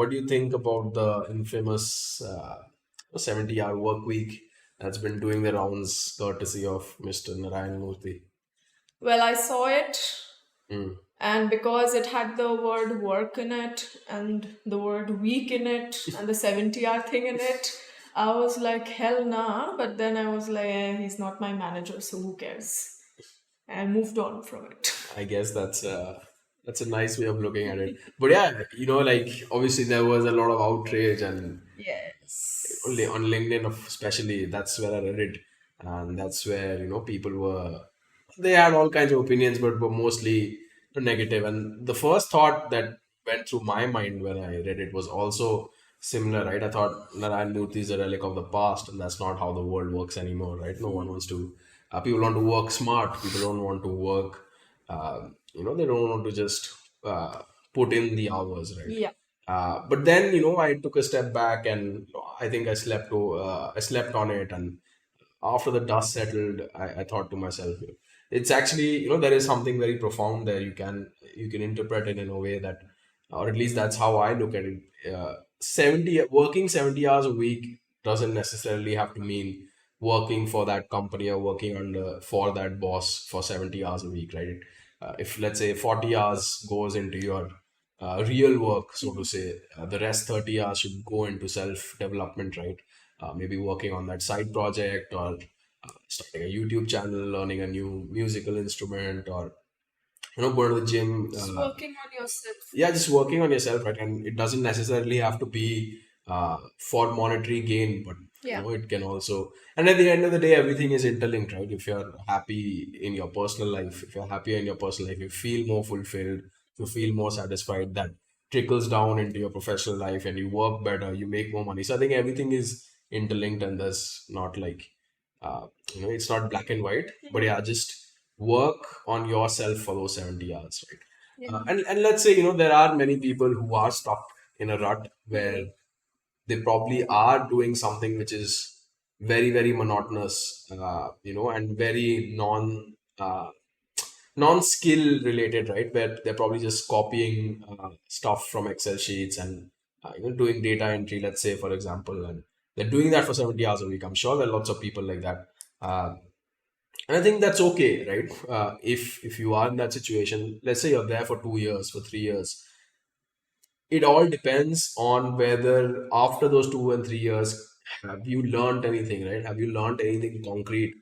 what do you think about the infamous 70-hour work week that's been doing the rounds courtesy of Mr. Narayan Murthy? Well, I saw it, Mm. and because it had the word work in it, and the word week in it, and the 70-hour thing in it, I was like, hell nah. But then I was like, he's not my manager, so who cares? And moved on from it. I guess that's a nice way of looking at it. But yeah, like obviously there was a lot of outrage and only Yes. on LinkedIn, especially, that's where I read it, and that's where people they had all kinds of opinions, but were mostly negative. And the first thought that went through my mind when I read it was also similar, right? I thought Narayan Murthy is a relic of the past, and that's not how the world works anymore, right? No one wants to. People want to work smart. People don't want to work. They don't want to just put in the hours, right? Yeah. But then I took a step back, and I think I slept on it, and after the dust settled, I thought to myself, it's actually there is something very profound there. You can interpret it in a way that, or at least that's how I look at it. 70 hours a week doesn't necessarily have to mean working for that company or working under for that boss for 70 hours a week, right? If let's say 40 hours goes into your real work, so to say, the rest 30 hours should go into self development, right? Maybe working on that side project, or starting a YouTube channel, learning a new musical instrument, or going to the gym. Just working on yourself. Yeah, just working on yourself, right? And it doesn't necessarily have to be for monetary gain, but Yeah. it can also. And at the end of the day, everything is interlinked, right? If you're happy in your personal life, if you're happier in your personal life, you feel more fulfilled, you feel more satisfied. That trickles down into your professional life, and you work better, you make more money. So I think everything is interlinked, and there's not like it's not black and white. But yeah, just work on yourself for those 70 hours, right? Yeah. And let's say, there are many people who are stuck in a rut where they probably are doing something which is very, very monotonous, and very non-skill related, right? Where they're probably just copying stuff from Excel sheets and, doing data entry, let's say, for example, and they're doing that for 70 hours a week. I'm sure there are lots of people like that. Uh, and I think that's okay, right? If you are in that situation, let's say you're there for 2 years, for 3 years, it all depends on whether after those 2 and 3 years, have you learned anything, right? Have you learned anything concrete?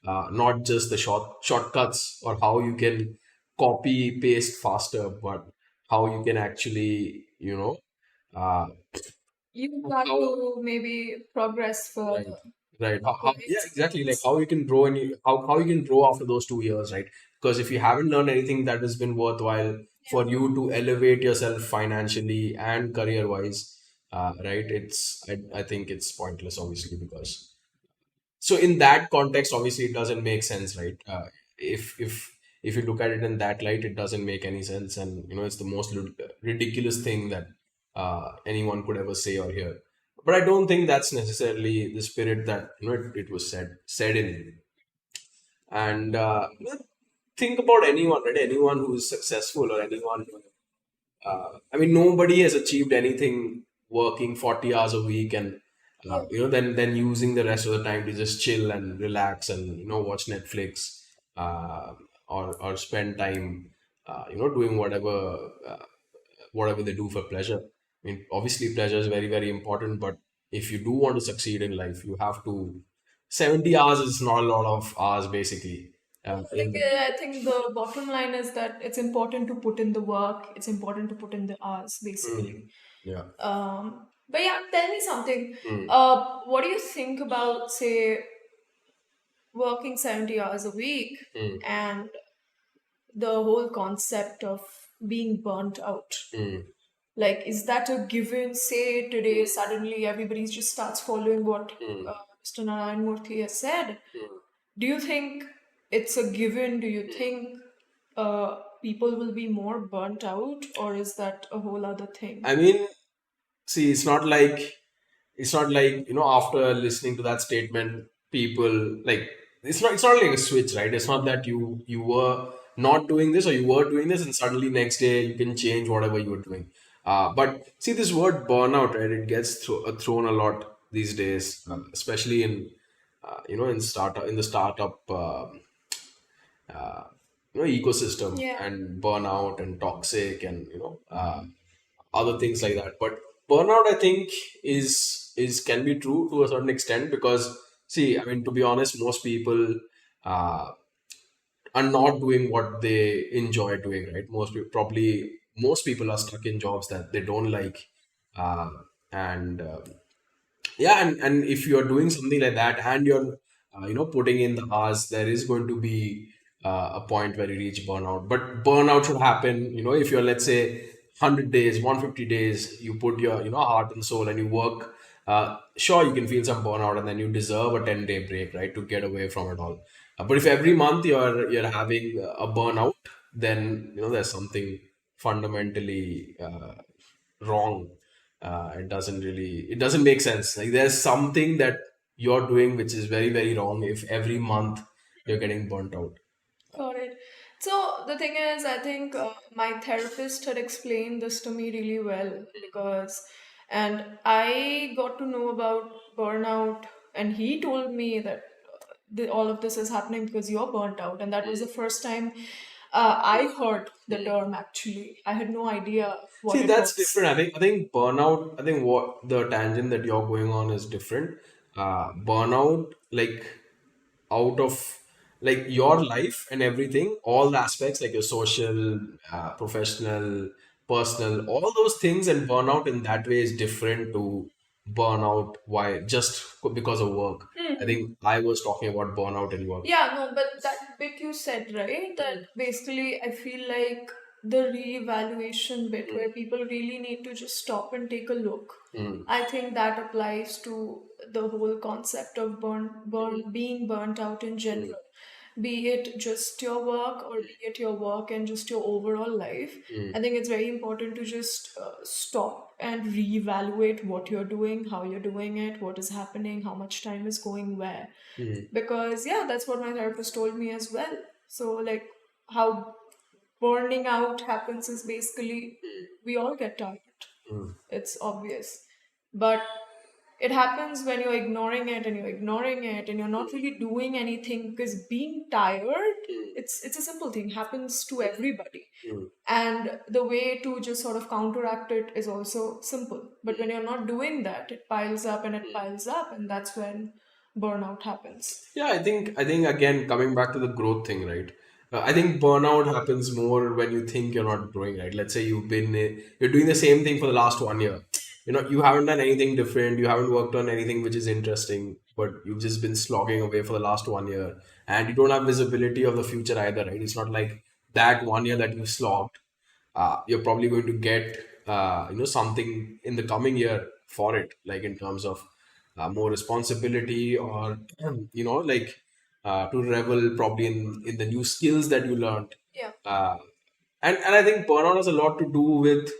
Not just the shortcuts or how you can copy paste faster, but how you can actually, uh, You got how to maybe progress right, further. right. Right? Yeah, exactly. Like how you can grow and how you can grow after those 2 years, right? Because if you haven't learned anything that has been worthwhile Yeah. for you to elevate yourself financially and career-wise, right? I think it's pointless, obviously, because so in that context, obviously, it doesn't make sense, right? If you look at it in that light, it doesn't make any sense, and it's the most ridiculous thing that anyone could ever say or hear. But I don't think that's necessarily the spirit that it was said in. And think about anyone, right? Anyone who is successful, or anyone. I mean, nobody has achieved anything working 40 hours a week, and Yeah. then using the rest of the time to just chill and relax and watch Netflix, or spend time doing whatever they do for pleasure. I mean, obviously pleasure is very, very important, but if you do want to succeed in life, you have to. 70 hours is not a lot of hours, basically. Like, In I think the bottom line is that it's important to put in the work, it's important to put in the hours, Mm, basically. yeah. But yeah, tell me something. Mm, What do you think about, say, working 70 hours a week mm, and the whole concept of being burnt out? mm, Like, is that a given? Say today, suddenly everybody just starts following what mm, Mr. Narayan Murthy has said. mm. Do you think it's a given? Do you think people will be more burnt out, or is that a whole other thing? I mean, see, it's not like after listening to that statement, people like it's not like a switch, right? It's not that you were not doing this or you were doing this, and suddenly next day you can change whatever you were doing. But see, this word burnout, right? It gets thrown a lot these days, especially in in the startup uh, ecosystem, Yeah. and burnout and toxic, and other things like that. But burnout, I think, is can be true to a certain extent, because see, I mean, to be honest, most people uh, are not doing what they enjoy doing, right? Most people are stuck in jobs that they don't like, uh, and yeah, and if you're doing something like that, and you're putting in the hours, there is going to be a point where you reach burnout. But burnout should happen, if you're, let's say, 100 days, 150 days, you put your heart and soul and you work. Sure, you can feel some burnout, and then you deserve a 10-day break, right, to get away from it all. But if every month you're having a burnout, then there's something fundamentally wrong. It doesn't make sense. Like, there's something that you're doing which is very, very wrong if every month you're getting burnt out. Got it. So the thing is, I think my therapist had explained this to me really well and I got to know about burnout, and he told me that all of this is happening because you're burnt out, and that was the first time I heard the term. Actually, I had no idea what See, it that's was. different. I think burnout. I think what the tangent that you're going on is different. Burnout, like, out of, like, your life and everything, all the aspects, like your social, professional, personal, all those things, and burnout in that way is different to burnout. Why? Just because of work. I think I was talking about burnout in work. Yeah, no, but that bit you said, right? That basically I feel like the re-evaluation bit where people really need to just stop and take a look. Mm, I think that applies to the whole concept of being burnt out in general. Be it just your work, or be it your work and just your overall life. I mm, think it's very important to just stop and reevaluate what you're doing, how you're doing it, what is happening, how much time is going where. mm, Because, yeah, that's what my therapist told me as well. So, like, how burning out happens is basically we all get tired. mm, It's obvious. But it happens when you're ignoring it and you're ignoring it and you're not really doing anything, because being tired, it's a simple thing, happens to everybody. mm. And the way to just sort of counteract it is also simple. But when you're not doing that, it piles up and it piles up, and that's when burnout happens. Yeah, I think again, coming back to the growth thing, right? I think burnout happens more when you think you're not growing, right? Let's say you're doing the same thing for the last 1 year. You haven't done anything different. You haven't worked on anything which is interesting, but you've just been slogging away for the last 1 year, and you don't have visibility of the future either, right? It's not like that 1 year that you slogged. You're probably going to get something in the coming year for it, like in terms of more responsibility, or like, to revel probably in the new skills that you learned. Yeah. Uh, and and I think burnout has a lot to do with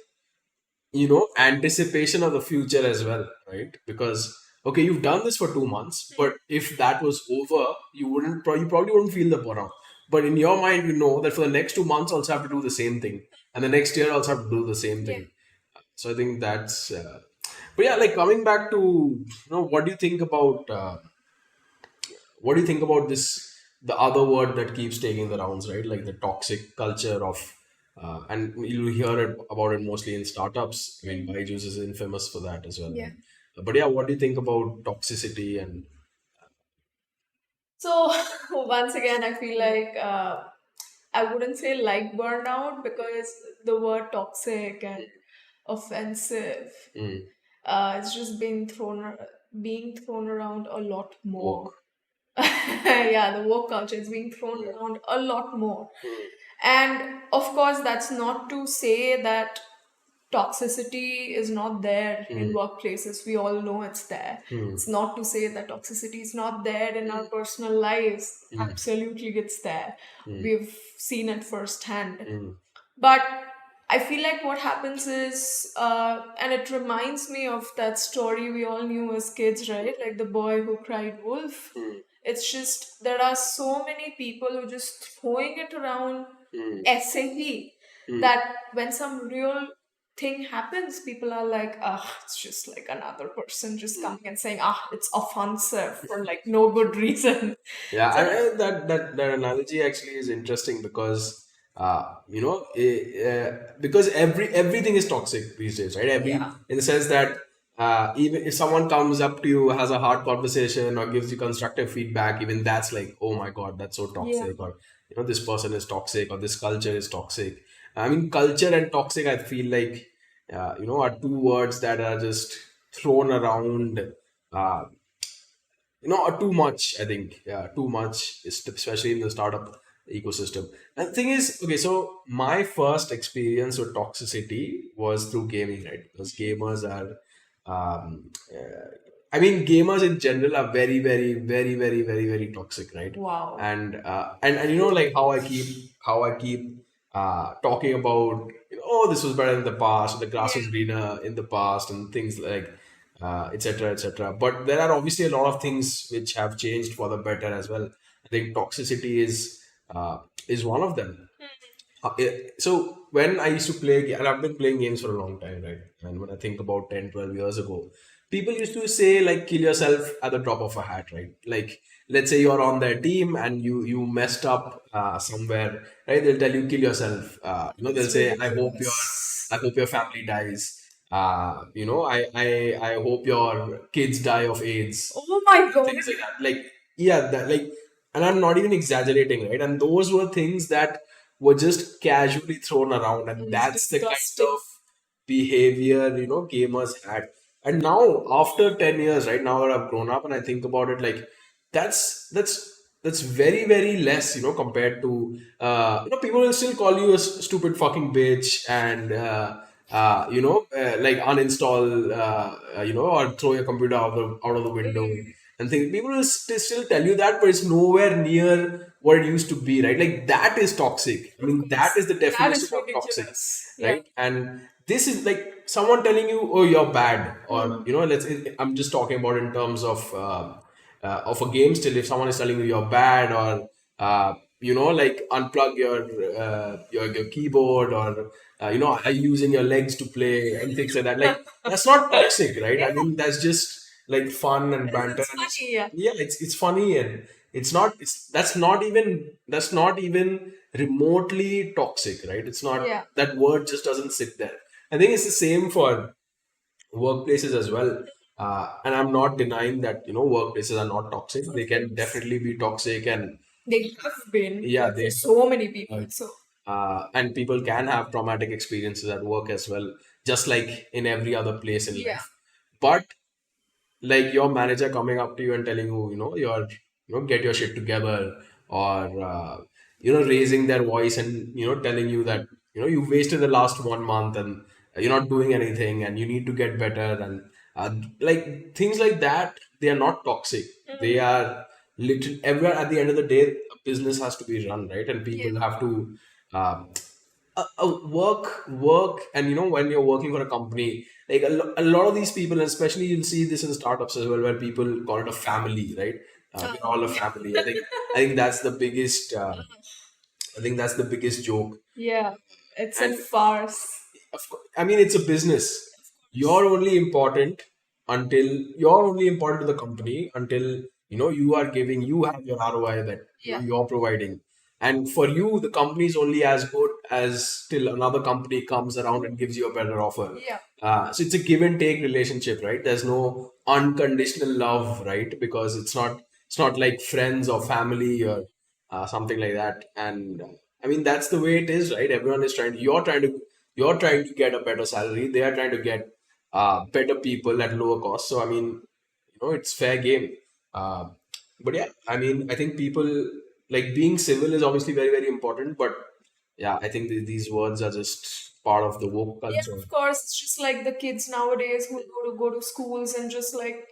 anticipation of the future as well, right? Because, okay, you've done this for 2 months, but if that was over, you probably wouldn't feel the burnout. But in your mind, you know that for the next 2 months, also have to do the same thing, and the next year also have to do the same Yeah. thing. So I think that's. But yeah, like, coming back to, what do you think about this? The other word that keeps taking the rounds, right? Like the toxic culture of, and you'll hear about it mostly in startups. I mean, Byju's is infamous for that as well. Yeah. But yeah, what do you think about toxicity and? So once again, I feel like I wouldn't say like burnout, because the word toxic and offensive, Mm, it's just being thrown around a lot more. woke. Yeah, the woke culture is being thrown Mm, around a lot more. mm, And of course, that's not to say that toxicity is not there in mm, workplaces. We all know it's there. mm, It's not to say that toxicity is not there in our personal lives. mm, Absolutely, it's there. mm, We've seen it firsthand. mm, But I feel like what happens is, and it reminds me of that story we all knew as kids, right? Like the boy who cried wolf. mm, It's just there are so many people who just throwing it around mm, SAP mm, that when some real thing happens, people are like, ah, it's just like another person just Mm. coming and saying, ah, it's offensive for like no good reason. Yeah, So that analogy actually is interesting because because everything is toxic these days, right? yeah, In the sense that even if someone comes up to you, has a hard conversation, or gives you constructive feedback, even that's like, oh my God, that's so yeah, toxic, or this person is toxic, or this culture is toxic. I mean, culture and toxic, I feel like are two words that are just thrown around. Uh, too much, I think. Yeah, too much, especially in the startup ecosystem. And the thing is, okay, so my first experience with toxicity was through gaming, right? Because gamers are, I mean, gamers in general are very, very, very, very, very, very toxic, right? wow, And like how I keep talking about, oh, this was better in the past, the grass yeah, was greener in the past, and things like etc., etc. But there are obviously a lot of things which have changed for the better as well. I think toxicity is one of them. So when I used to play, and I've been playing games for a long time, right? And when I think about 10, 12 years ago, people used to say like kill yourself at the drop of a hat, right? Like let's say you're on their team and you messed up somewhere, right? They'll tell you kill yourself. They'll it's say I ridiculous. hope your family dies. I hope your kids die of AIDS, Oh my God. things like that. Like, yeah, and I'm not even exaggerating, right? And those were things that were just casually thrown around, and It's that's the kind disgusting. of behavior, gamers had. And now, after 10 years, right now that I've grown up and I think about it, like, that's very, very less, compared to, people will still call you a stupid fucking bitch and, like uninstall, or throw your computer out of the window and things. People will still tell you that, but it's nowhere near what it used to be, right? Like that is toxic. I Of mean, that course. is the That definition is of toxic, ridiculous. Yeah. right? And this is like someone telling you, "Oh, you're bad," or Hmm. I'm just talking about in terms of a game. Still, if someone is telling you you're bad, or like unplug your keyboard, or are you using your legs to play and things like that. Like that's not toxic, right? I Yeah, mean, that's just like fun and banter, it's and it's funny. Yeah. yeah, it's funny, and that's not even remotely toxic, right? It's not, Yeah. that word just doesn't sit there. I think it's the same for workplaces as well. And I'm not denying that workplaces are not toxic. Of They can course. definitely be toxic, and They have been yeah, like for they so many people. right. So And people can have traumatic experiences at work as well, just like in every other place in yeah. life. But like your manager coming up to you and telling you, get your shit together, or raising their voice and telling you that you wasted the last 1 month and you're not doing anything and you need to get better, and like things like that, they are not toxic. They Mm. are little everywhere. At the end of the day, a business has to be run, right? And Yeah. people have to um, work, and when you're working for a company, like a lot of these people, and especially you'll see this in startups as well, where people call it a family, right? We're all a Yeah. family. I think that's the biggest joke. Yeah. It's a And farce. of course, I mean, it's a business. You're only important you're only important to the company until you have your ROI that Yeah. you're providing. And for you, the company is only as good as till another company comes around and gives you a better offer. Yeah. So it's a give and take relationship, right? There's no unconditional love, right? Because it's not like friends or family or something like that. And I mean, that's the way it is, right? Everyone is you're trying to get a better salary. They are trying to get better people at lower cost. So I mean, it's fair game. Uh, but yeah, I mean, I think people, like, being civil is obviously very, very important. But yeah, I think these words are just part of the woke Yeah, culture. of course. It's just like the kids nowadays who go to schools and just like,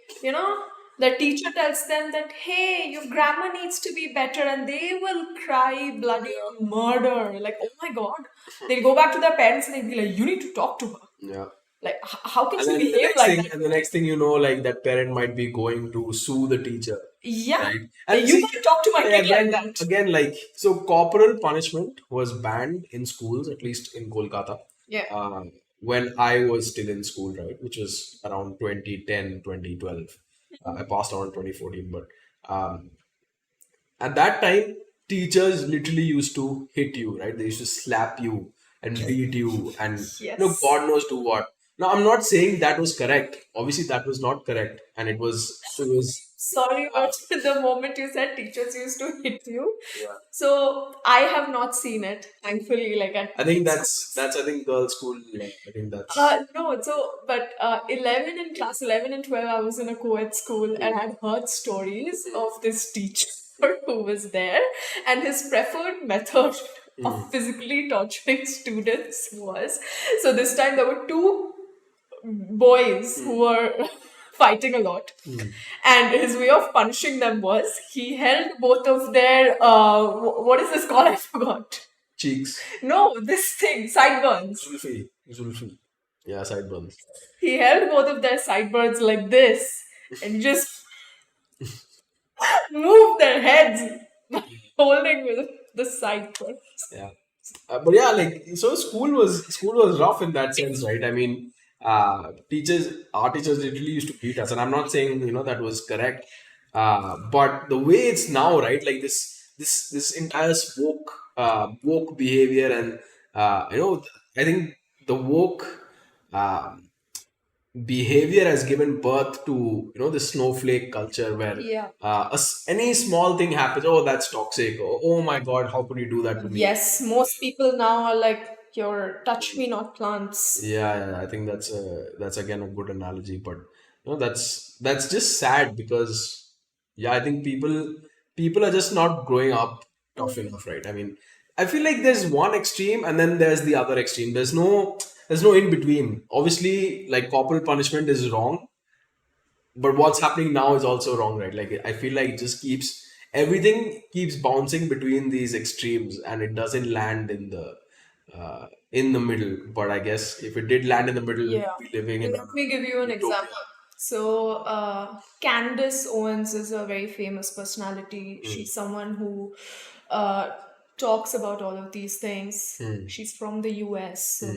the teacher tells them that, hey, your grammar needs to be better, and they will cry bloody murder. Like, oh my God. They'll go back to their parents and they'll be like, you need to talk to her. Yeah. Like, how can And she then the behave next like thing, that? and the next thing like that parent might be going to sue the teacher, Yeah. right? And You see, can't talk to my kid like that. again, like, so corporal punishment was banned in schools, at least in Kolkata. Yeah. when I was still in school, right, which was around 2010, 2012. I passed out in 2014, but um, at that time, teachers literally used to hit you, right? They used to slap you and beat you, and Yes. God knows do what. Now, I'm not saying that was correct. Obviously, that was not correct, and it was. Sorry, Uh, but the moment you said teachers used to hit you, yeah. so I have not seen it, thankfully, like at I think schools. that's I think girls' school. I think that's. No, so but 11 in class 11 and 12, I was in a co-ed school and I'd heard stories of this teacher who was there, and his preferred method of physically torturing students was, so this time there were two boys who were fighting a lot, and his way of punishing them was he held both of their what is this called? I forgot. Cheeks. No, this thing, sideburns. Zulfi. Zulfi. Yeah, sideburns. He held both of their sideburns like this and just moved their heads by holding with the sideburns. Yeah. But yeah, like so school was rough in that sense, right? I mean, our teachers literally used to beat us, and I'm not saying that was correct, but the way it's now, right? Like this entire woke behavior, and I think the woke uh, behavior has given birth to the snowflake culture where Yeah. any small thing happens, oh, that's toxic, oh my god, how could you do that to me? Yes, most people now are like, you're touch me not plants. Yeah, I think that's again a good analogy, but that's just sad because yeah, I think people are just not growing up tough enough, right? I mean, I feel like there's one extreme and then there's the other extreme. There's no in between. Obviously, like corporal punishment is wrong, but what's happening now is also wrong, right? Like I feel like it just keeps everything keeps bouncing between these extremes and it doesn't land in the middle. But I guess if it did land in the middle, we'd Yeah. be living in a Let me give you an utopia. example. So, Candace Owens is a very famous personality. She's someone who uh, talks about all of these things. She's from the US. So,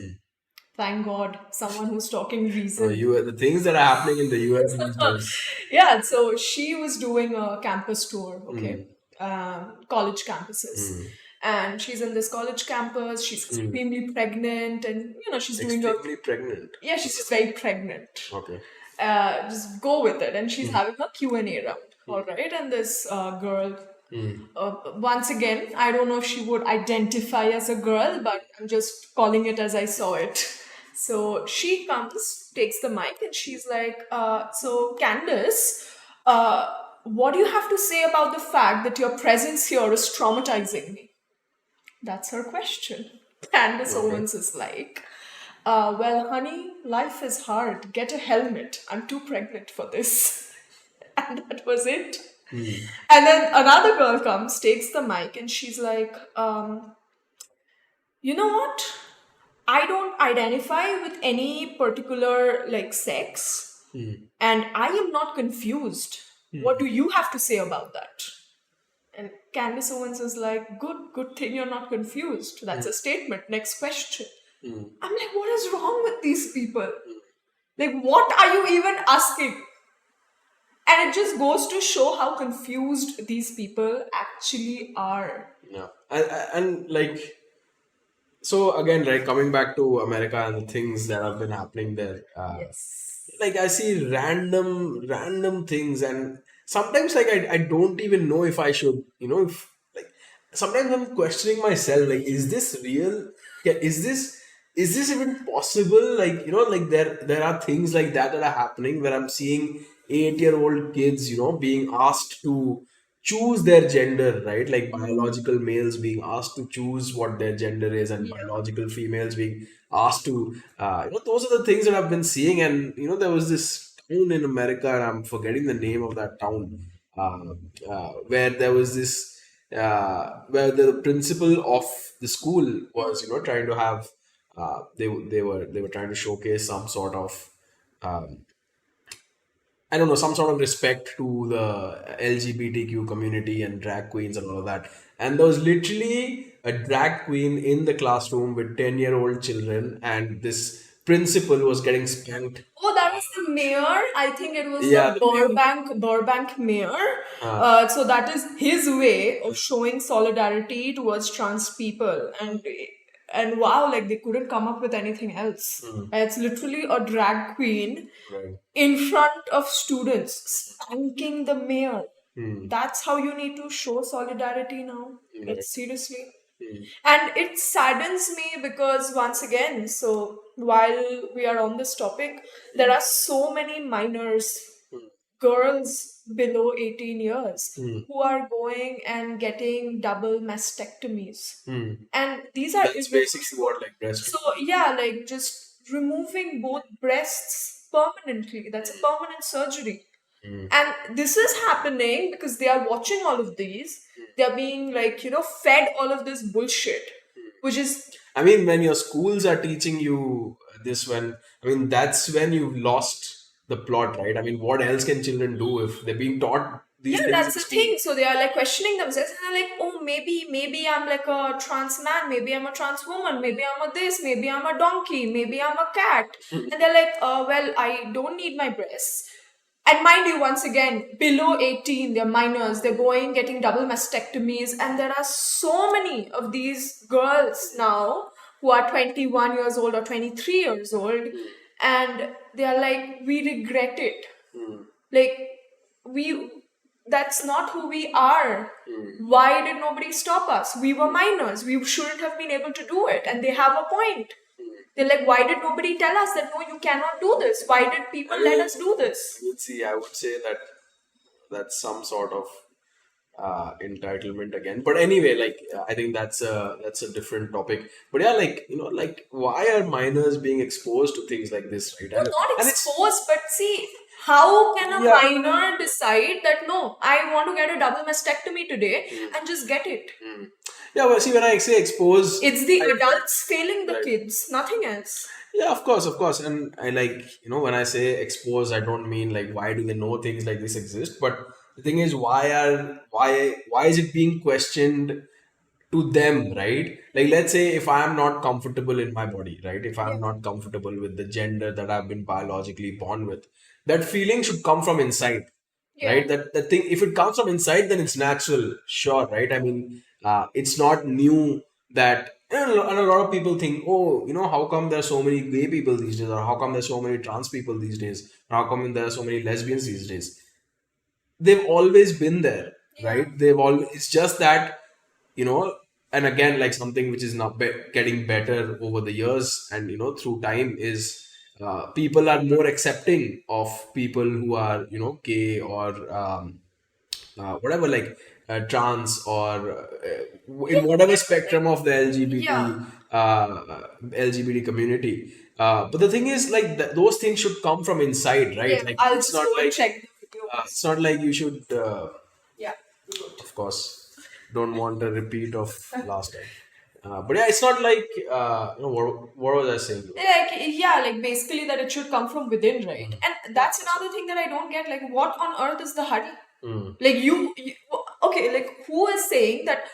thank God, someone who's talking reason. The things that are happening in the US these days. Yeah, so she was doing a campus tour, okay, college campuses. And she's in this college campus, she's extremely pregnant, and she's doing a, Extremely pregnant. yeah, she's just very pregnant. Okay. Just go with it. And she's having a Q&A round, all right? And this girl, once again, I don't know if she would identify as a girl, but I'm just calling it as I saw it. So she comes, takes the mic, and she's like, so Candace, what do you have to say about the fact that your presence here is traumatizing me? That's her question. Candace Owens is like, well, honey, life is hard. Get a helmet. I'm too pregnant for this. And that was it. And then another girl comes, takes the mic, and she's like, you know what? I don't identify with any particular like sex, and I am not confused. What do you have to say about that? And Candace Owens is like, good thing you're not confused. That's a statement. Next question. I'm like, what is wrong with these people? Like, what are you even asking? And it just goes to show how confused these people actually are. Yeah. And like, so again, right, coming back to America and the things that have been happening there, Yes. like I see random things, and sometimes like I don't even know if I should, if like sometimes I'm questioning myself, like, is this real? Yeah, is this even possible? Like, like there are things like that are happening where I'm seeing 8-year-old kids, being asked to choose their gender, right? Like biological males being asked to choose what their gender is, and biological females being asked to, those are the things that I've been seeing. And, there was this town in America, and I'm forgetting the name of that town, where there was this, where the principal of the school was, trying to have, they were trying to showcase some sort of, um, I don't know, some sort of respect to the LGBTQ community and drag queens and all of that. And there was literally a drag queen in the classroom with 10-year-old children, and this principal was getting spanked. Oh, that was the mayor. I think it was Yeah, the the mayor. Burbank mayor. So that is his way of showing solidarity towards trans people, and wow, like they couldn't come up with anything else. It's literally a drag queen Right. in front of students spanking the mayor. Hmm. That's how you need to show solidarity now. Right. Like seriously. Hmm. And it saddens me because once again, so while we are on this topic, there are so many minors, girls below 18 years, who are going and getting double mastectomies. Hmm. And these are That's basically what like breast. so yeah, like just removing both breasts permanently. That's a permanent surgery. And this is happening because they are watching all of these. They are being like, fed all of this bullshit, which is I mean, when your schools are teaching you this, that's when you've lost the plot, right? I mean, what else can children do if they're being taught these yeah, things that's in the school? thing. So they are like questioning themselves, and they're like, oh, maybe I'm like a trans man, maybe I'm a trans woman, maybe I'm a this, maybe I'm a donkey, maybe I'm a cat. And they're like, well, I don't need my breasts. And mind you, once again, below 18, they're minors, they're going, getting double mastectomies, and there are so many of these girls now who are 21 years old or 23 years old, and they are like, we regret it. Like, that's not who we are. Why did nobody stop us? We were minors. We shouldn't have been able to do it. And they have a point. They're like, why did nobody tell us that no, you cannot do this? Why did people let us do this? I would say that that's some sort of entitlement again. But anyway, I think that's a different topic. But yeah, why are minors being exposed to things like this, right? Not and it's exposed, but see, how can a Yeah. minor decide that no, I want to get a double mastectomy today and just get it? yeah. Well, see, when I say exposed, It's the adults failing the Right. kids, nothing else. yeah, of course, and I when I say expose, I don't mean like why do they know things like this exist, but the thing is, why is it being questioned to them, right? Like, let's say if I am not comfortable in my body, right? If I am not comfortable with the gender that I've been biologically born with, that feeling should come from inside, Yeah. right? That thing, if it comes from inside, then it's natural, sure, right? I mean, it's not new that, and a lot of people think, oh, how come there are so many gay people these days, or how come there's so many trans people these days, or how come there are so many lesbians these days? They've always been there, right? It's just that, and again, like something which is not getting better over the years and through time is people are more accepting of people who are gay or whatever, like trans or in whatever spectrum of the LGBT Yeah. LGBT community. But the thing is, like those things should come from inside, right? Yeah, Like I'll it's just not go and like check the video. it's not like you should. Yeah. Of course, don't want a repeat of last time. But yeah, it's not like what was I saying? Like basically that it should come from within, right? And that's another thing that I don't get. Like, what on earth is the hurry? Like okay, like who is saying that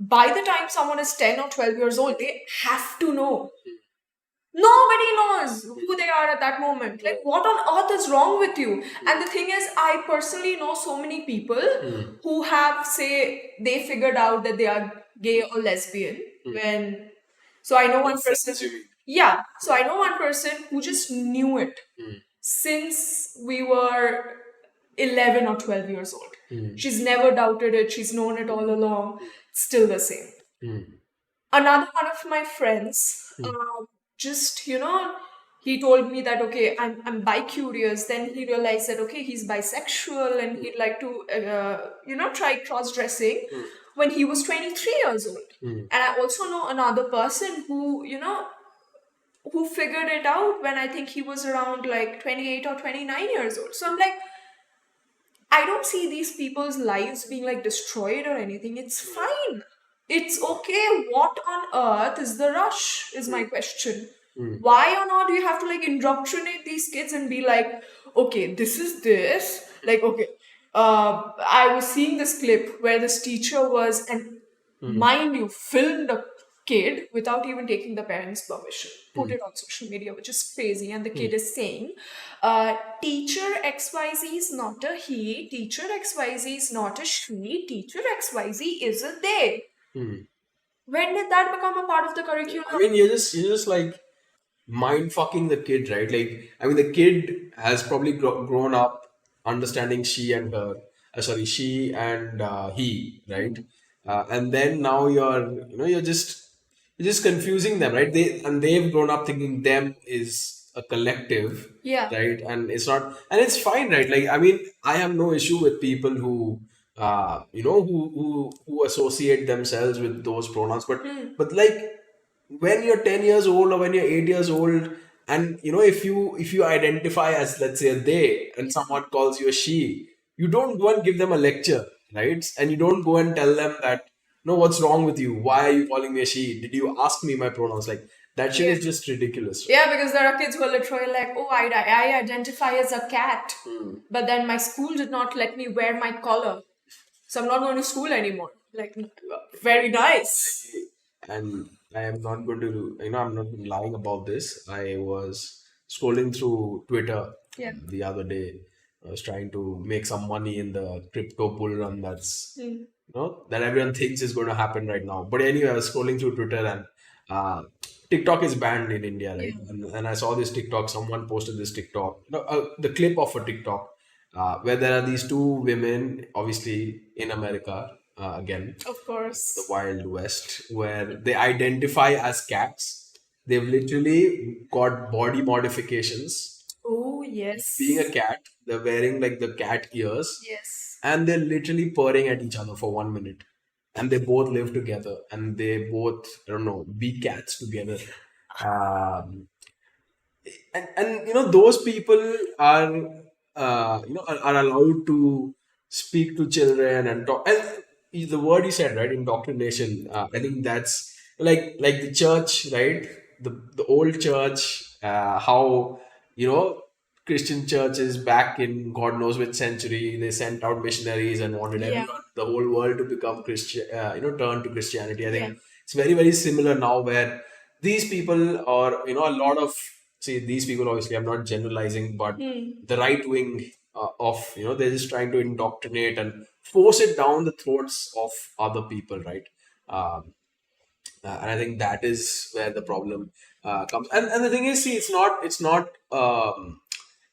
by the time someone is 10 or 12 years old, they have to know? Nobody knows who they are at that moment. Like, what on earth is wrong with you? And the thing is, I personally know so many people who have, say, they figured out that they are gay or lesbian when. So I know one person. Yeah. So I know one person who just knew it since we were 11 or 12 years old. She's never doubted it. She's known it all along. Still the same. Another one of my friends, just, he told me that, okay, I'm bi-curious. Then he realized that, okay, he's bisexual and he'd like to, try cross-dressing when he was 23 years old. And I also know another person who, who figured it out when I think he was around like 28 or 29 years old. So I'm like, I don't see these people's lives being like destroyed or anything. It's fine. It's okay. What on earth is the rush, is my question. Why on earth do you have to like indoctrinate these kids and be like, okay, this is this. Like, okay, I was seeing this clip where this teacher was, and mind you, filmed a kid without even taking the parents' permission. Put it on social media, which is crazy. And the kid is saying, teacher XYZ is not a he, teacher XYZ is not a she, teacher XYZ is a they. When did that become a part of the curriculum? I mean, you're just like mind fucking the kid, right? Like, I mean, the kid has probably grown up understanding she and her, she and he, right? And then now you're just confusing them, right? They've grown up thinking them is a collective, Yeah. right? And it's not, and it's fine, right? Like, I mean, I have no issue with people who, who associate themselves with those pronouns, but like when you're 10 years old or when you're 8 years old, and if you identify as, let's say, a they, and someone calls you a she, you don't go and give them a lecture, right? And you don't go and tell them that, no, what's wrong with you? Why are you calling me a she? Did you ask me my pronouns? Like, that shit is just ridiculous. Yeah, because there are kids who are literally like, oh, I identify as a cat, but then my school did not let me wear my collar, so I'm not going to school anymore. Like, very nice. And I am not going to, I'm not lying about this. I was scrolling through Twitter the other day. I was trying to make some money in the crypto bull run that everyone thinks is going to happen right now. But anyway, I was scrolling through Twitter, and TikTok is banned in India, right? And I saw this TikTok. Someone posted this TikTok, the clip of a TikTok where there are these two women, obviously in America. Again, Of course. the Wild West, where they identify as cats. They've literally got body modifications. Oh, yes. Being a cat, they're wearing like the cat ears, Yes. and they're literally purring at each other for 1 minute. And they both live together, and they both, I don't know, be cats together. Um, and those people are are allowed to speak to children and talk. And the word you said, right, indoctrination. I think that's like the church, right? The old church. How Christian churches back in God knows which century, they sent out missionaries and wanted everyone, the whole world, to become Christian. Turn to Christianity. I think it's very, very similar now, where these people, or a lot of, see, these people, obviously I'm not generalizing, but the right wing of, they're just trying to indoctrinate and force it down the throats of other people, right? And I think that is where the problem comes. And the thing is, see, it's not a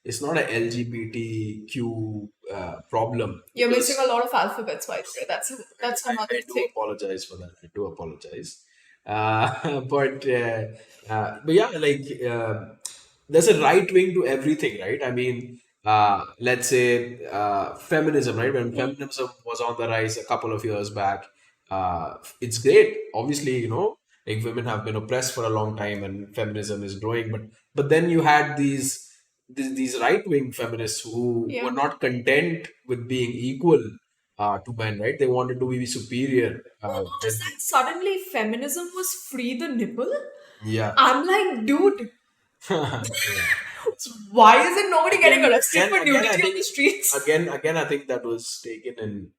LGBTQ problem. You're Because missing a lot of alphabets, by the way. That's another I do thing. apologize for that. I do apologize. But yeah, like there's a right wing to everything, right? I mean, let's say feminism, right? When feminism was on the rise a couple of years back, it's great. Obviously, like women have been oppressed for a long time, and feminism is growing. But then you had these right wing feminists who were not content with being equal to men, right? They wanted to be superior. Just like suddenly feminism was free the nipple. Yeah. I'm like, dude, why is it nobody getting arrested for I nudity on think the streets? again, I think that was taken in.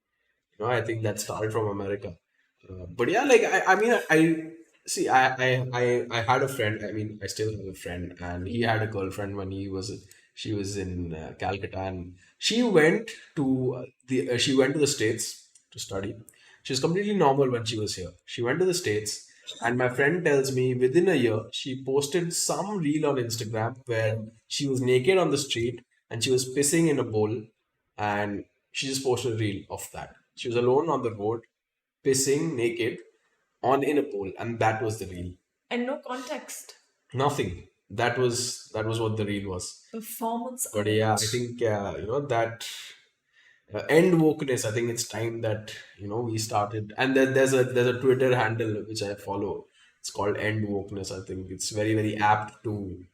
I think that started from America. But yeah, like I mean, I see. I had a friend. I mean, I still have a friend, and he had a girlfriend when she was in Calcutta, and she went to the States to study. She was completely normal when she was here. She went to the States, and my friend tells me within a year she posted some reel on Instagram where she was naked on the street and she was pissing in a bowl, and she just posted a reel of that. She was alone on the road, pissing naked in a bowl, and that was the reel. And no context. Nothing. That was what the reel was. Performance. But yeah, I think that end wokeness. I think it's time that we started. And then there's a Twitter handle which I follow. It's called End Wokeness. I think it's very, very apt to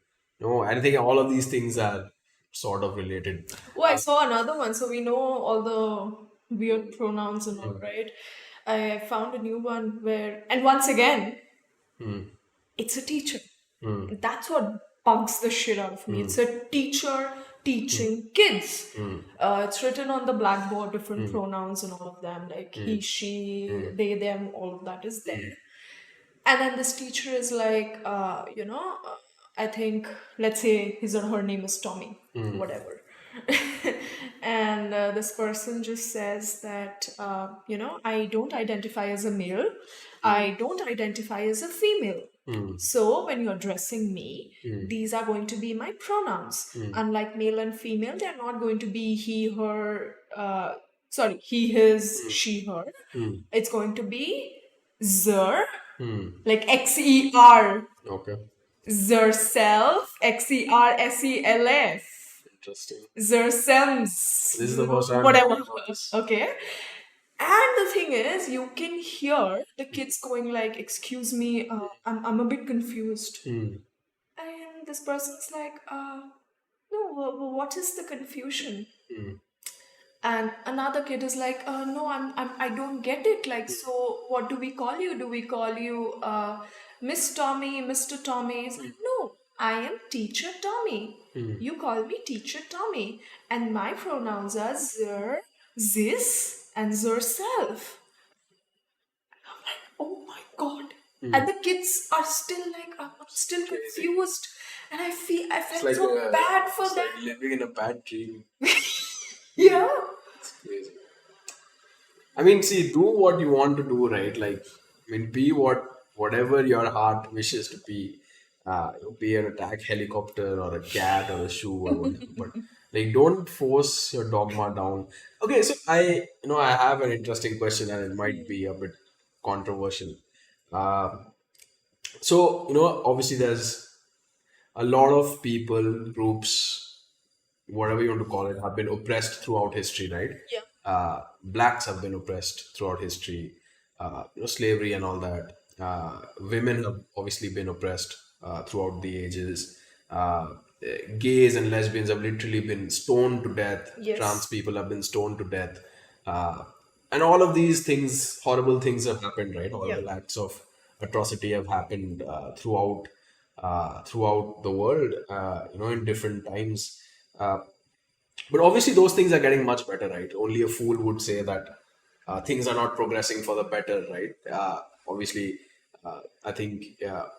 I think all of these things are sort of related. Oh, I saw another one. So we know all the weird pronouns and all, right? I found a new one where, and once again, it's a teacher. That's what bugs the shit out of me. It's a teacher teaching kids. It's written on the blackboard, different pronouns and all of them, like he, she, they, them, all of that is there. And then this teacher is like, I think, let's say his or her name is Tommy, whatever. And this person just says that, I don't identify as a male, I don't identify as a female. So when you're addressing me, these are going to be my pronouns. Unlike male and female, they're not going to be he, her, he, his, she, her. It's going to be zer, like XER, Okay. Zerself, XERSELF, Interesting. Zersems, This is the first time. whatever. Okay. And the thing is, you can hear the kids going like, "Excuse me, I'm a bit confused." And this person's like, "No, what is the confusion?" And another kid is like, "No, I don't get it. Like, so what do we call you? Do we call you Miss Tommy, Mr. Tommy?" It's like, "No, I am Teacher Tommy. You call me Teacher Tommy, and my pronouns are zer, zis, and zerself." I'm like, "Oh my god!" And the kids are still like, "I'm still confused," and I felt It's so bad for it's them. like living in a bad dream. Yeah. It's crazy. I mean, see, do what you want to do, right? Like, I mean, be whatever your heart wishes to be. Be an attack helicopter or a cat or a shoe or whatever. But like, don't force your dogma down. Okay, so I have an interesting question, and it might be a bit controversial. Uh, so obviously, there's a lot of people, groups, whatever you want to call it, have been oppressed throughout history, right? Yeah. Blacks have been oppressed throughout history, slavery and all that. Women have obviously been oppressed throughout the ages. Gays and lesbians have literally been stoned to death. Yes. Trans people have been stoned to death. And all of these things, horrible things have happened, right? Horrible acts of atrocity have happened throughout the world, in different times. But obviously, those things are getting much better, right? Only a fool would say that things are not progressing for the better, right? Obviously, I think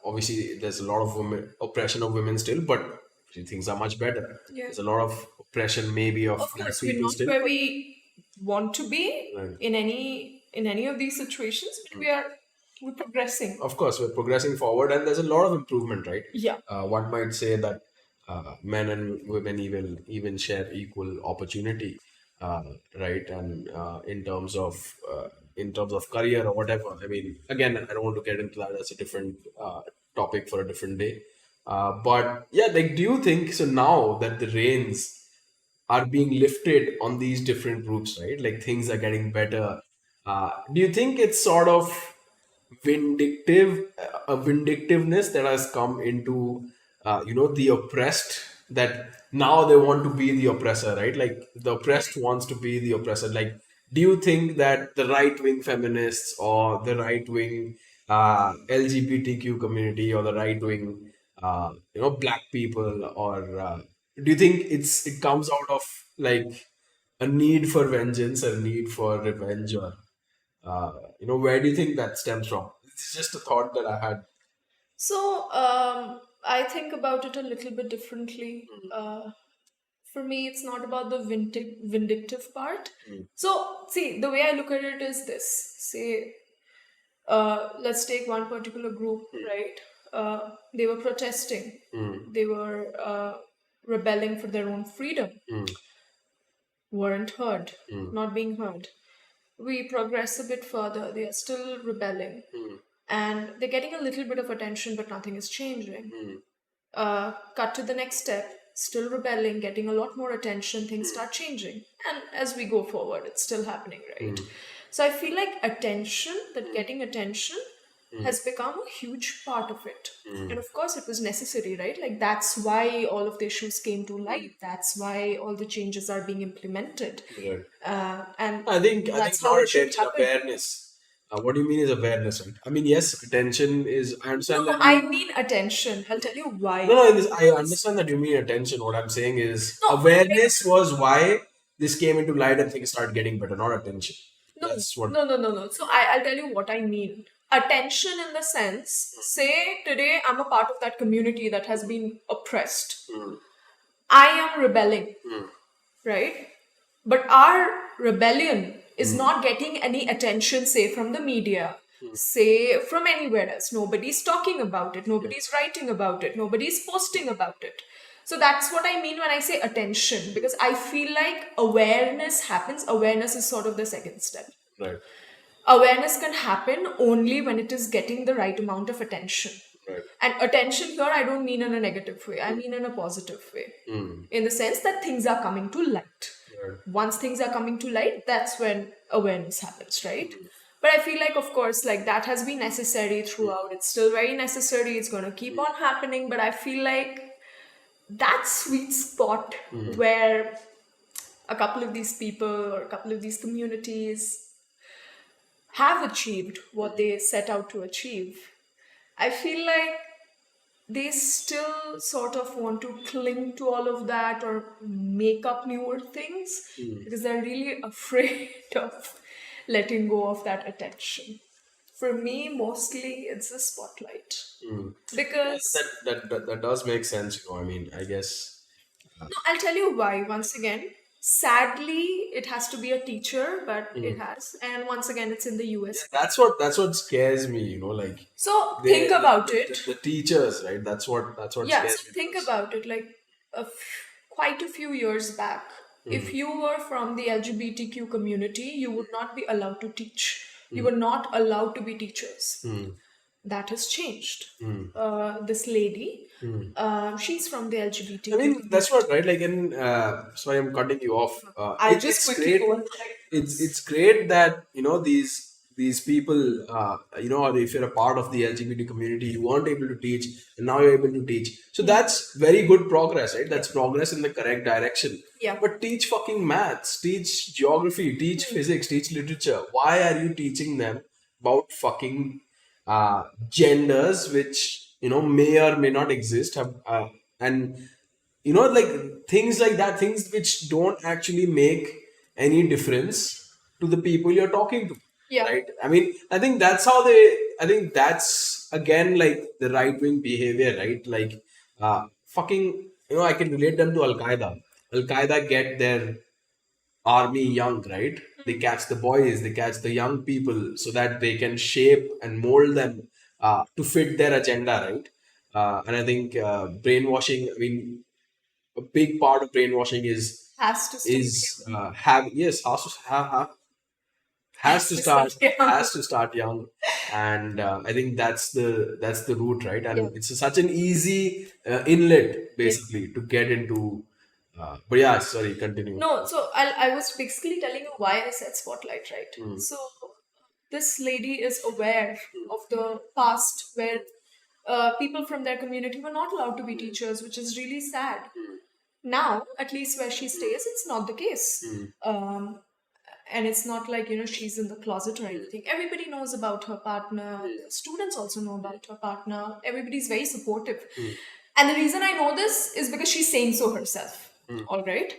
obviously there's a lot of oppression of women still, but things are much better. Yeah. There's a lot of oppression, maybe of Of black course, we're people not still. where we want to be Right. in any of these situations, but we're progressing. Of course, we're progressing forward, and there's a lot of improvement, right? Yeah. One might say that men and women even share equal opportunity, right? And in terms of career or whatever. I mean, again, I don't want to get into that. That's a different topic for a different day. But yeah, like, do you think so now that the reins are being lifted on these different groups, right? Like things are getting better. Do you think it's sort of a vindictiveness that has come into the oppressed, that now they want to be the oppressor, right? Like the oppressed wants to be the oppressor. Like, do you think that the right wing feminists or the right wing LGBTQ community or the right wing black people, or do you think it comes out of like a need for vengeance, a need for revenge, or where do you think that stems from? It's just a thought that I had. So I think about it a little bit differently. For me, it's not about the vindictive part. So see, the way I look at it is this. Say, let's take one particular group, right? They were protesting. They were rebelling for their own freedom. Weren't heard, not being heard. We progress a bit further. They are still rebelling. And they're getting a little bit of attention, but nothing is changing. Cut to the next step, still rebelling, getting a lot more attention, things start changing. And as we go forward, it's still happening, right? So I feel like getting attention has become a huge part of it. And of course, it was necessary, right? Like, that's why all of the issues came to light. That's why all the changes are being implemented. Right. And I think that's not how it should attention, happen. awareness. What do you mean is awareness, right? I mean, yes, attention is. I understand No, that. I mean attention. I'll tell you why. No, I understand that you mean attention. What I'm saying is No, awareness was why this came into light and things started getting better, not attention. No, That's what. no. So I'll tell you what I mean. attention in the sense, say today I'm a part of that community that has been oppressed. I am rebelling, right? But our rebellion is not getting any attention, say from the media, say from anywhere else. Nobody's talking about it, nobody's writing about it, nobody's posting about it. So that's what I mean when I say attention, because I feel like awareness happens. Awareness is sort of the second step. Right. Awareness can happen only when it is getting the right amount of attention. Right. And attention here, I don't mean in a negative way, I mean in a positive way. In the sense that things are coming to light. Right. Once things are coming to light, that's when awareness happens, right? But I feel like, of course, like that has been necessary throughout. It's still very necessary. It's going to keep on happening. But I feel like that sweet spot where a couple of these people or a couple of these communities have achieved what they set out to achieve, I feel like they still sort of want to cling to all of that or make up newer things because they're really afraid of letting go of that attention. For me, mostly it's the spotlight. Because That does make sense, I mean, I guess. no, I'll tell you why. Once again, sadly, it has to be a teacher, but it has. And once again, it's in the US. That's what scares me, like So think about it. the teachers, right? That's what Yeah, scares so me. think about it. Like quite a few years back, if you were from the LGBTQ community, you would not be allowed to teach. You were not allowed to be teachers. That has changed. This lady, she's from the LGBTQ. I mean, that's what, right? Like, sorry, I'm cutting you off. I'll just quickly great. go on. It's great that these people, or if you're a part of the LGBT community, you weren't able to teach, and now you're able to teach. So that's very good progress, right? That's progress in the correct direction. Yeah. But teach fucking maths, teach geography, teach physics, teach literature. Why are you teaching them about fucking genders which may or may not exist, and like things like that, things which don't actually make any difference to the people you're talking to? Yeah. Right. I mean, I think that's again like the right wing behavior, right? Like fucking I can relate them to Al-Qaeda get their army young, right? They catch the boys, they catch the young people so that they can shape and mold them to fit their agenda, right? And I think brainwashing, I mean, a big part of brainwashing Has to stay. Has to start young. has to start young, and I think that's the route, right? And it's such an easy inlet basically to get into. But yeah, sorry, continue. No, so I was basically telling you why I said spotlight, right? So this lady is aware of the past where people from their community were not allowed to be teachers, which is really sad. Now, at least where she stays, it's not the case. And it's not like, she's in the closet or anything. Everybody knows about her partner. The students also know about her partner. Everybody's very supportive. And the reason I know this is because she's saying so herself. All right.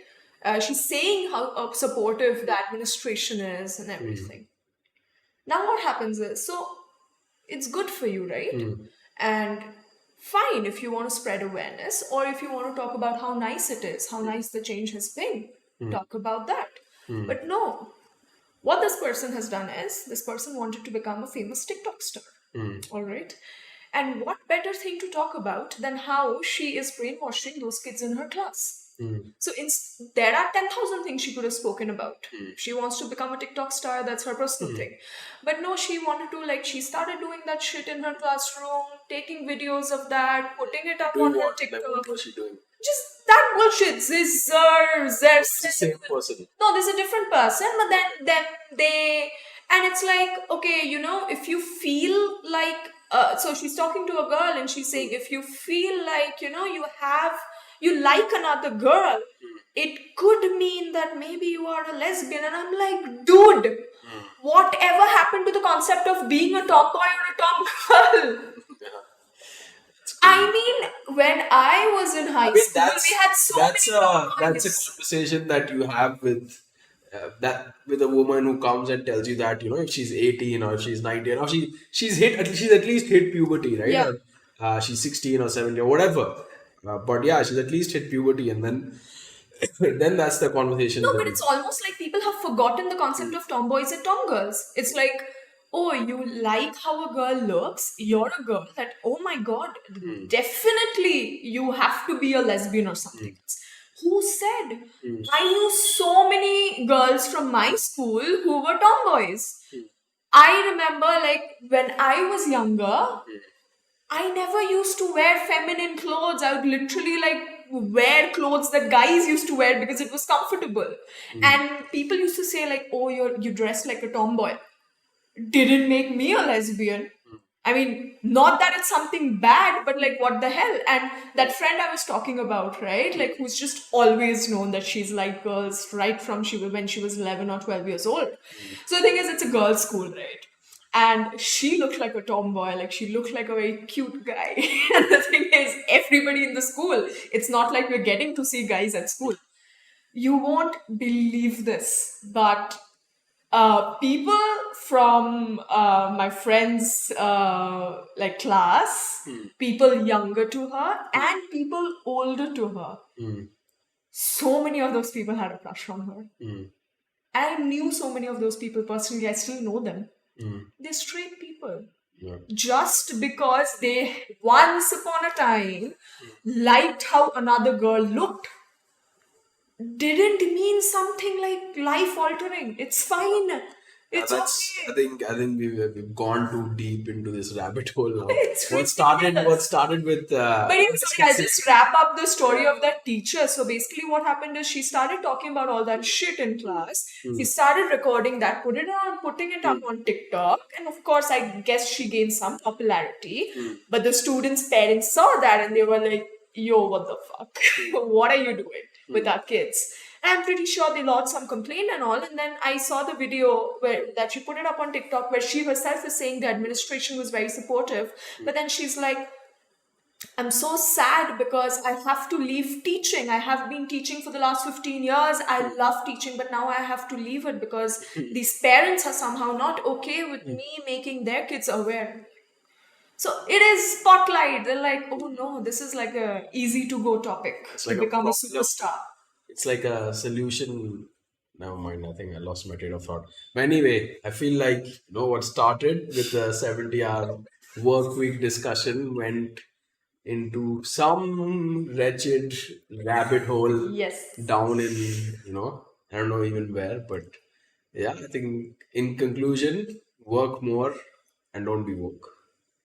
She's saying how supportive the administration is and everything. Now what happens is, so it's good for you, right? And fine if you want to spread awareness, or if you want to talk about how nice it is, how nice the change has been, talk about that. But no, what this person has done is, this person wanted to become a famous TikTok star. All right. And what better thing to talk about than how she is brainwashing those kids in her class? So there are 10,000 things she could have spoken about. She wants to become a TikTok star, that's her personal thing. But no, she wanted to, she started doing that shit in her classroom, taking videos of that, putting it up on her TikTok. What was she doing? Just that bullshit. It's the same person. No, there's a different person, but then they, and it's like, okay, if you feel like, so she's talking to a girl and she's saying, if you feel like, you like another girl, it could mean that maybe you are a lesbian. And I'm like, dude, whatever happened to the concept of being a tomboy or a tomgirl? I mean, when I was in high school, we had so many that's a conversation that you have with that with a woman who comes and tells you that, if she's 18 or if she's 19 or she's at least hit puberty, right? Yeah. Or, she's 16 or 17 or whatever. But yeah, she's at least hit puberty, and then then that's the conversation. No, but it's almost like people have forgotten the concept of tomboys and tomgirls. It's like, oh, you like how a girl looks, you're a girl, that, oh my god, definitely you have to be a lesbian or something else. Who said? I knew so many girls from my school who were tomboys. I remember, like, when I was younger, I never used to wear feminine clothes. I would literally like wear clothes that guys used to wear because it was comfortable. And people used to say like, "Oh, you dress like a tomboy." Didn't make me a lesbian. I mean, not that it's something bad, but like, what the hell? And that friend I was talking about, right? Like, who's just always known that she's like girls right from when she was 11 or 12 years old. So the thing is, it's a girls' school, right? And she looked like a tomboy, like she looked like a very cute guy. And the thing is, everybody in the school, it's not like we're getting to see guys at school. You won't believe this, but people from my friend's like class, people younger to her, and people older to her, so many of those people had a crush on her. I knew so many of those people personally. I still know them. They're straight people. Yeah. Just because they once upon a time liked how another girl looked didn't mean something like life altering. It's fine. It's okay. I think we've gone too deep into this rabbit hole now. It's What started with But anyway, sorry, I'll just wrap up the story of that teacher. So basically what happened is she started talking about all that shit in class. She started recording that, putting it up on TikTok. And of course, I guess she gained some popularity. But the students' parents saw that and they were like, yo, what the fuck? What are you doing with our kids? And I'm pretty sure they lodged some complaint and all. And then I saw the video that she put it up on TikTok where she herself is saying the administration was very supportive. But then she's like, I'm so sad because I have to leave teaching. I have been teaching for the last 15 years. I love teaching, but now I have to leave it because these parents are somehow not okay with me making their kids aware. So it is spotlight. They're like, oh no, this is like a easy to go topic It's to like a become a problem. superstar. It's like a solution. Never mind. I think I lost my train of thought. But anyway, I feel like what started with the 70-hour work week discussion went into some wretched rabbit hole Yes. down in I don't know even where, but yeah, I think in conclusion, work more and don't be woke.